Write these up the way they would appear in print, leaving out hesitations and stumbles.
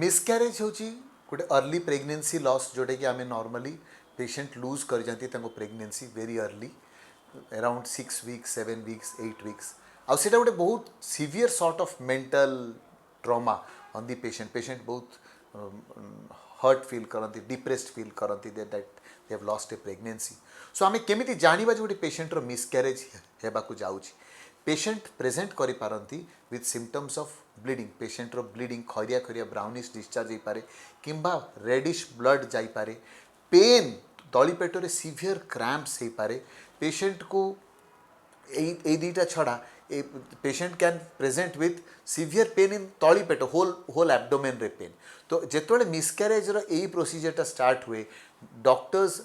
Miscarriage होची गोटे early pregnancy loss जोटा कि आम नॉर्मली पेशेंट लूज कर जाती pregnancy very early around 6 weeks 7 weeks 8 weeks आउटा गोटे बहुत severe sort of mental trauma on the patient बहुत हर्ट फील करती डिप्रेस्ड फील करती that they have lost a pregnancy so um केमी जाना जो गोटे पेशेंटर मिसक्यारेज होगा जाऊँगी पेशेंट प्रेजेंट करि पारंती विथ सिम्पटम्स ऑफ ब्लीडिंग पेशेंटर ब्लीडिंग खरिया खरिया ब्राउनिश डिस्चार्ज हो पारे किंबा रेडिश ब्लड जाइपारे पेन तलीपेटर सीवियर क्रैम्प्स हो पारे पेशेंट को ए दुईटा छड़ा ए patient can present with severe pain in तलीपेट होल एब्डोमेन रे पेन तो जिते मिसक्यारेज रो प्रोसीजर स्टार्ट हुए डॉक्टर्स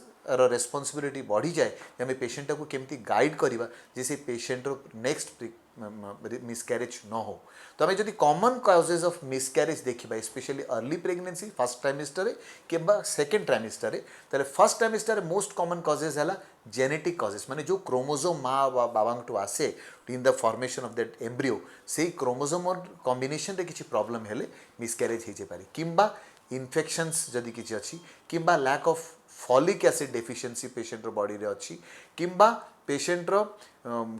रेस्पॉन्सिबिलिटी बढ़ी जाए आम पेशेंट को केमती गाइड करवा जे से पेशेंट नेक्स्ट मिसक्यारेज न हो तो आम जब कॉमन कॉजेज ऑफ मिसक्यारेज देखा specially early pregnancy first trimester कि सेकेंड ट्राइमेस्टर ताले first trimester most common causes है जेनेटिक कॉजेज माने जो क्रोमोजोम माँ बाबा आसे in the formation of that embryo से क्रोमोजोम और कॉम्बिनेशन रे किसी प्रॉब्लम हेले मिसक्यारेज हो पारे किंबा इन्फेक्शंस जदि किसी अच्छी किंबा lack of folic acid deficiency patient body रे अच्छी किंबा पेशेंट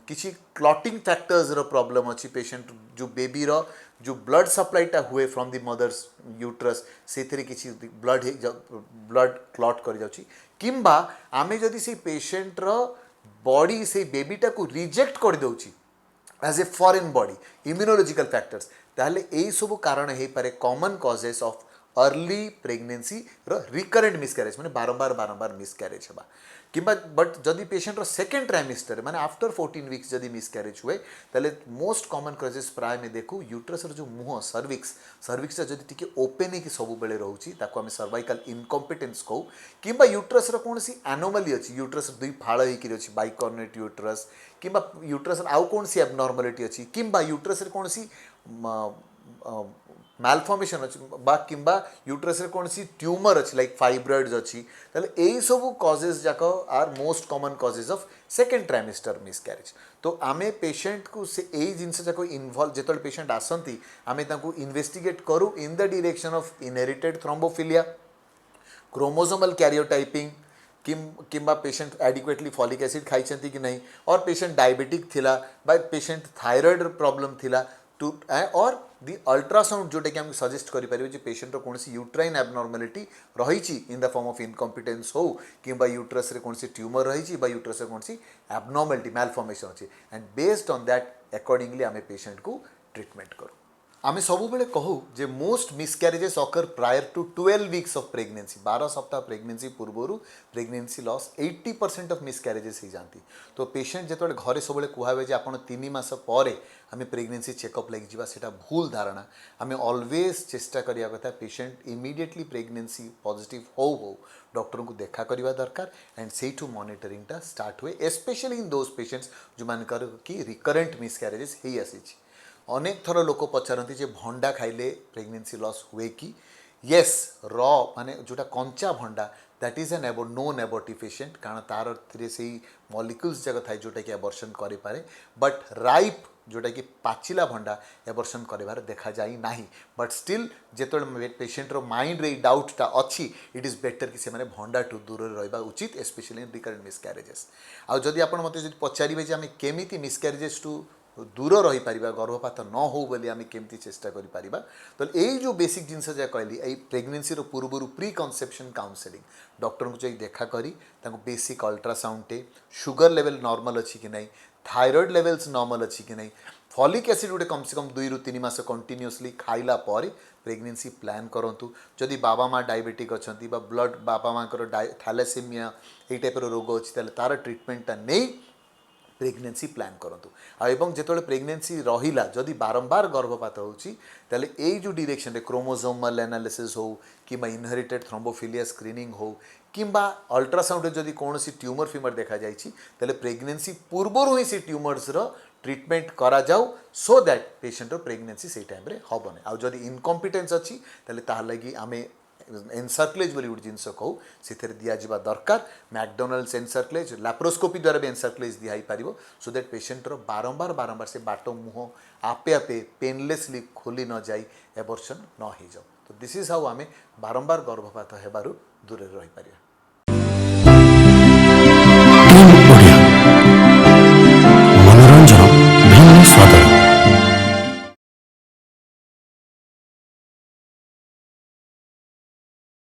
किसी क्लॉटिंग फैक्टर्स रो प्रॉब्लम अच्छी पेशेंट जो बेबी रो जो ब्लड सप्लाईटा हुए फ्रॉम द मदर्स यूट्रस से किसी ब्लड क्लॉट कर जाउची किंबा आमे जदि से पेशेंट रो बॉडी से बेबीटा को रिजेक्ट कर दउची as a foreign body immunological factors ताहले एई सब कारण हे पारे common causes of early pregnancy recurrent miscarriage माने बारंबार मिसक्यारेज होगा किंबा बट जदि पेशेंट सेकेंड ट्राइमेस्टर माने आफ्टर 14 वीक्स जदि मिसक्यारेज हुए ताले मोस्ट कॉमन कॉजेस प्राय में देखू यूट्रस जो मुह सर्विक्स जदि टिके ओपन है सब बेले रोची ताको आम सर्वाइकल इनकम्पिटेंस कहू किंबा यूट्रस कौन सी एनोमली अच्छी यूट्रस दुई फाड़ होकर अच्छी बाइकॉर्नेट यूट्रस किंबा यूट्रस आउ कौन सी एबनॉर्मालिटी अच्छी किंबा यूट्रस कौन सी मालफॉर्मेशन अच्छी किंबा यूट्रस रे कौन सी ट्यूमर अच्छी लाइक फाइब्रॉइड्स अच्छी ताले यही सब कॉजेज जाक are most common causes of second trimester miscarriage तो आमे पेशेंट को से यही जिनस जाक इनवॉल्व जो पेशेंट आसती आमे तांको इन्वेस्टिगेट करूँ in the direction of inherited thrombophilia chromosomal karyotyping किंबा पेशेंट एडिक्वेटली फॉलिक एसिड खाई कि नहीं और पेशेंट डायबिटिक थिला बा पेशेंट थायराइड प्रॉब्लम थिला टू और दि अल्ट्रासाउंड जोटा कि आमको सजेस्ट करें पेशेंट कौन सी यूट्राइन एबनॉर्मालिटी रही in the form of incompetence हो कि यूट्रस रे कौन सी ट्यूमर रही यूट्रस रे कौन सी एबनॉर्मालिटी मालफॉर्मेशन अच्छी and based on that accordingly आम पेशेंट को ट्रीटमेंट करूँ आम सब बेले कहूँ जे most miscarriages occur prior to 12 weeks of pregnancy 12 सप्ताह प्रेगनेंसी पूर्वर प्रेगनेंसी लॉस 80% ऑफ मिसक्यारेजेस हो जाती तो पेशेंट जो घरे सब कहुए आप 3 मास पर आम प्रेगनेंसी चेकअप लगी जावा भूल धारणा आम ऑलवेज चेष्टा करिया कथा पेशेंट इमीडिएटली प्रेगनेंसी पॉजिटिव हो डॉक्टर को देखा करवा दरकार एंड से मॉनिटरिंगटा स्टार्ट हुए स्पेशली इन दोज पेशेंट्स जो मानकर कि रिकरेंट मिसक्यारेजेस हो आसी अनेक थर लोक पचारती जे भंडा खाइले प्रेगनेंसी लॉस हुए कि येस र माने जोटा कंचा भंडा दैट इज एन नोन एबॉर्टिफिशिएंट कारण तार थी से मॉलिक्यूल्स जगह थाए जोटा कि एबॉर्शन करे पारे बट राइप जोटा कि पाचिला भंडा एबॉर्शन कर देखा जाई नाही बट स्टिल जिते पेशेंट रो माइंड रे डाउटटा अच्छी इट इज बेटर कि से माने भंडा टू दूर रहा उचित स्पेशली इन रिकरेंट मिसक्यारेजेस आ जदि आप मते पचारे आम केमी मिसक्यारेजेस टू दूर रही पार गर्भपात न हो बोली आम केमती चेष्टा करें तो यही जो बेसिक जिनस जहाँ कहली यही प्रेगनेंसी पूर्व प्री कनसेप्शन काउंसलिंग डॉक्टर को जाई देखा करी बेसिक अल्ट्रासाउंड टे शुगर लेवल नॉर्मल अच्छी कि नहीं थायराइड लेवल्स नॉर्मल अच्छी कि नहीं फॉलिक एसिड गोटे कम से कम 2 ରୁ 3 मास कंटिन्यूअसली खाइला पर प्रेगनेंसी प्लान करूँ जदि बाबा माँ डायबिटिक अच्छा ब्लड बाबा माँ थैलेसेमिया ये टाइप रोग अच्छी तार ट्रिटमेंटा नहीं प्रेगनेंसी प्लान करूँ आउ जो प्रेगनेंसी रहा जदि बारंबार गर्भपात होते यही जो डायरेक्शन क्रोमोसोमल एनालिसिस हो कि इनहेरिटेड थ्रोम्बोफिलिया स्क्रीनिंग हो कि अल्ट्रासाउंड जदि कौन सी ट्यूमर फ्यूमर देखा जाए प्रेगनेंसी पूर्वर ही से ट्यूमर्स ट्रीटमेंट करा जाऊ सो दैट पेशेंट प्रेगनेंसी से टाइम हम ना आउ जदि इनकम्पिटेंस अच्छी लगी आम एनसर्क्लेज बोली गोटे जिनस कहू से दिजा दरकार मैकडोनाल्ड्स एनसर्क्लेज लैप्रोस्कोपी द्वारा भी एनसर्क्लेज दिखाई पार सो दैट पेशेंट बारंबार से बाट मुह आपे आपे पेनलेसली खोली न जाई एबॉर्शन न हो जाओ। तो दिस इज हाउ आम बारंबार गर्भपात हेबारु दूर रही पारिबा।